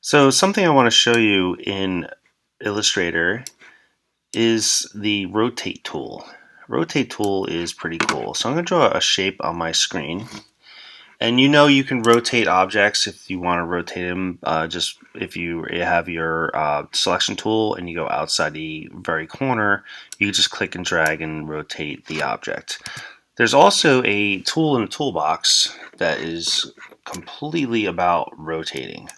So something I want to show you in Illustrator is the rotate tool. Rotate tool is pretty cool. So I'm going to draw a shape on my screen. And you can rotate objects if you want to rotate them. Just if you have your selection tool and you go outside the very corner, you just click and drag and rotate the object. There's also a tool in the toolbox that is completely about rotating.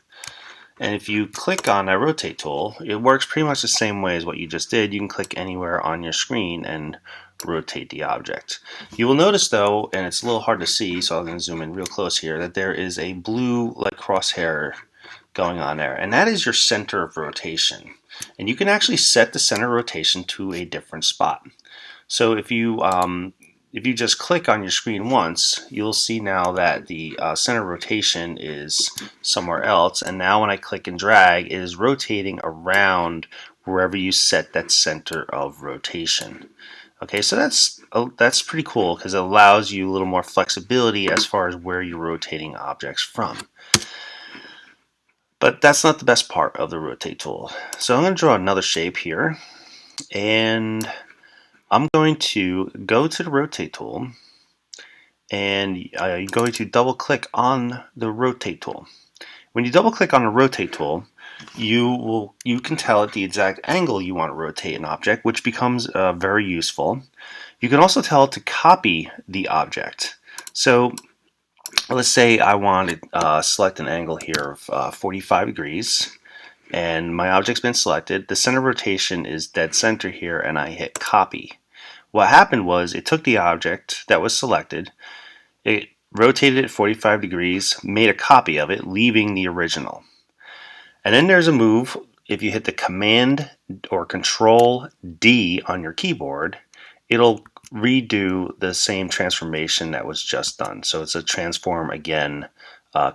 And if you click on that rotate tool, it works pretty much the same way as what you just did. You can click anywhere on your screen and rotate the object. You will notice though, and it's a little hard to see, so I'm going to zoom in real close here, that there is a blue like crosshair going on there. And that is your center of rotation. And you can actually set the center rotation to a different spot. So if you just click on your screen once, you'll see now that the center rotation is somewhere else. And now when I click and drag, it is rotating around wherever you set that center of rotation. Okay, so that's pretty cool because it allows you a little more flexibility as far as where you're rotating objects from. But that's not the best part of the rotate tool. So I'm going to draw another shape here, and I'm going to go to the rotate tool, and I'm going to double click on the rotate tool. When you double click on the rotate tool, you can tell it the exact angle you want to rotate an object, which becomes very useful. You can also tell it to copy the object. So let's say I want to select an angle here of 45 degrees, and my object's been selected. The center rotation is dead center here, and I hit copy. What happened was it took the object that was selected, it rotated it 45 degrees, made a copy of it, leaving the original. And then there's a move. If you hit the Command or Control D on your keyboard, it'll redo the same transformation that was just done. So it's a transform again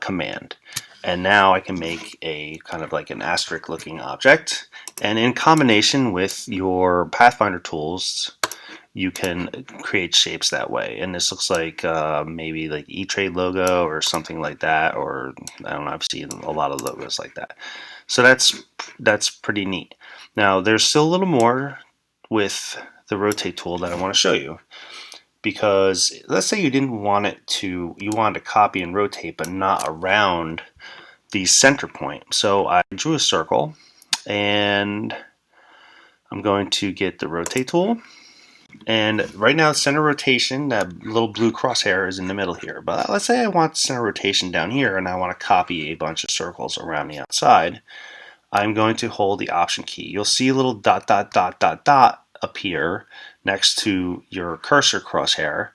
command. And now I can make a kind of like an asterisk looking object. And in combination with your Pathfinder tools, you can create shapes that way. And this looks like maybe like E-Trade logo or something like that, or I don't know, I've seen a lot of logos like that. So that's pretty neat. Now there's still a little more with the rotate tool that I want to show you, because let's say you didn't want it to, you wanted to copy and rotate but not around the center point. So I drew a circle, and I'm going to get the rotate tool. And right now, center rotation, that little blue crosshair is in the middle here. But let's say I want center rotation down here, and I want to copy a bunch of circles around the outside. I'm going to hold the Option key. You'll see a little dot, dot, dot, dot, dot appear next to your cursor crosshair.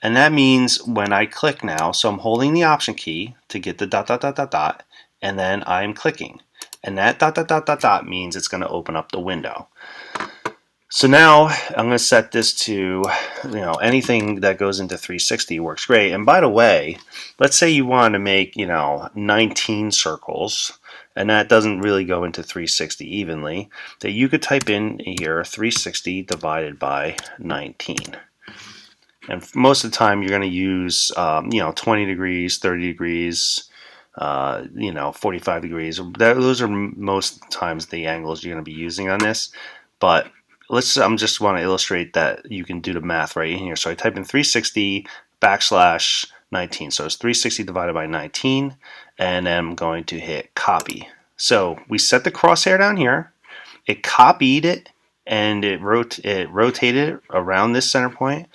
And that means when I click now, so I'm holding the Option key to get the dot, dot, dot, dot, dot, and then I'm clicking. And that dot, dot, dot, dot, dot means it's going to open up the window. So now I'm going to set this to, anything that goes into 360 works great. And by the way, let's say you want to make, 19 circles, and that doesn't really go into 360 evenly, that you could type in here 360 divided by 19. And most of the time you're going to use, 20 degrees, 30 degrees, 45 degrees. Those are most times the angles you're going to be using on this. But I'm just want to illustrate that you can do the math right in here. So I type in 360 backslash 19. So it's 360 divided by 19, and then I'm going to hit copy. So we set the crosshair down here. It copied it, and it rotated it around this center point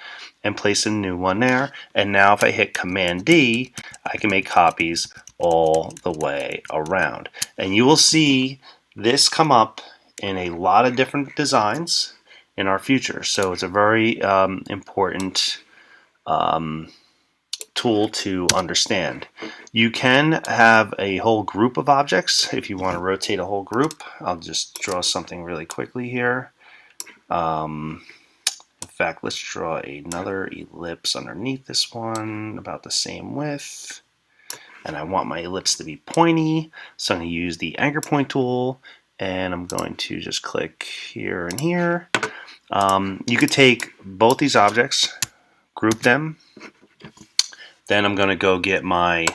and placed a new one there. And now if I hit Command D, I can make copies all the way around. And you will see this come up in a lot of different designs in our future. So it's a very important tool to understand. You can have a whole group of objects if you want to rotate a whole group. I'll just draw something really quickly here. In fact, let's draw another ellipse underneath this one about the same width. And I want my ellipse to be pointy, so I'm going to use the anchor point tool, and I'm going to just click here and here. You could take both these objects, group them, then I'm going to go get my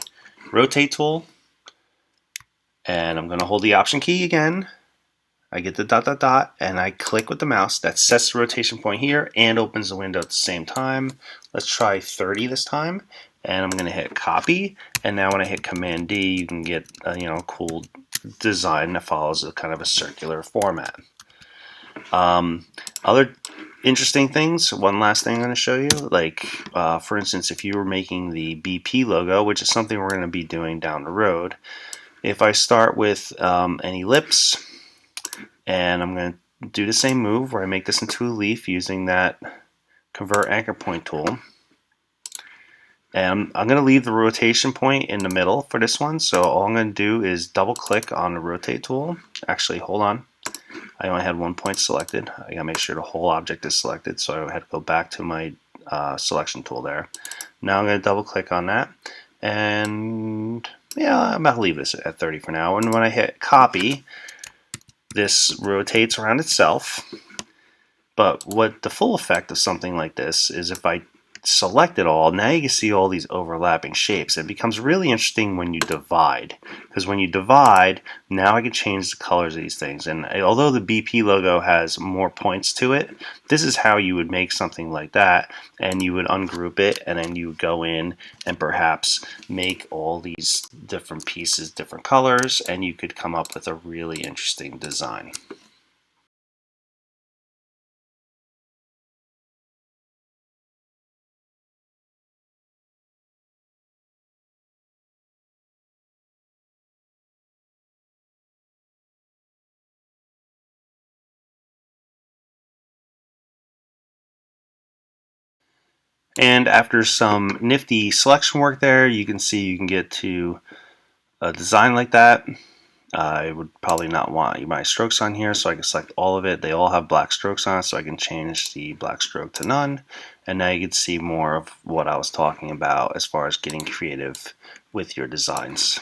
rotate tool, And I'm going to hold the Option key again. I get the dot dot dot and I click with the mouse. That sets the rotation point here and opens the window at the same time. Let's try 30 this time. And I'm going to hit copy. And now when I hit Command D, you can get a cool design that follows a kind of a circular format. Other interesting things, one last thing I'm going to show you, like for instance, if you were making the BP logo, which is something we're going to be doing down the road, if I start with an ellipse, and I'm going to do the same move where I make this into a leaf using that Convert Anchor Point tool. And I'm going to leave the rotation point in the middle for this one, so all I'm going to do is double click on the Rotate tool. Actually, hold on. I only had one point selected. I gotta make sure the whole object is selected, so I had to go back to my selection tool there. Now I'm gonna double click on that, and yeah, I'm about to leave this at 30 for now. And when I hit copy, this rotates around itself. But what the full effect of something like this is, if I select it all, now you can see all these overlapping shapes. It becomes really interesting when you divide, because when you divide, now I can change the colors of these things. And although the BP logo has more points to it, this is how you would make something like that, and you would ungroup it, and then you would go in and perhaps make all these different pieces different colors, and you could come up with a really interesting design. And after some nifty selection work there, you can see you can get to a design like that. I would probably not want my strokes on here, so I can select all of it. They all have black strokes on it, so I can change the black stroke to none. And now you can see more of what I was talking about as far as getting creative with your designs.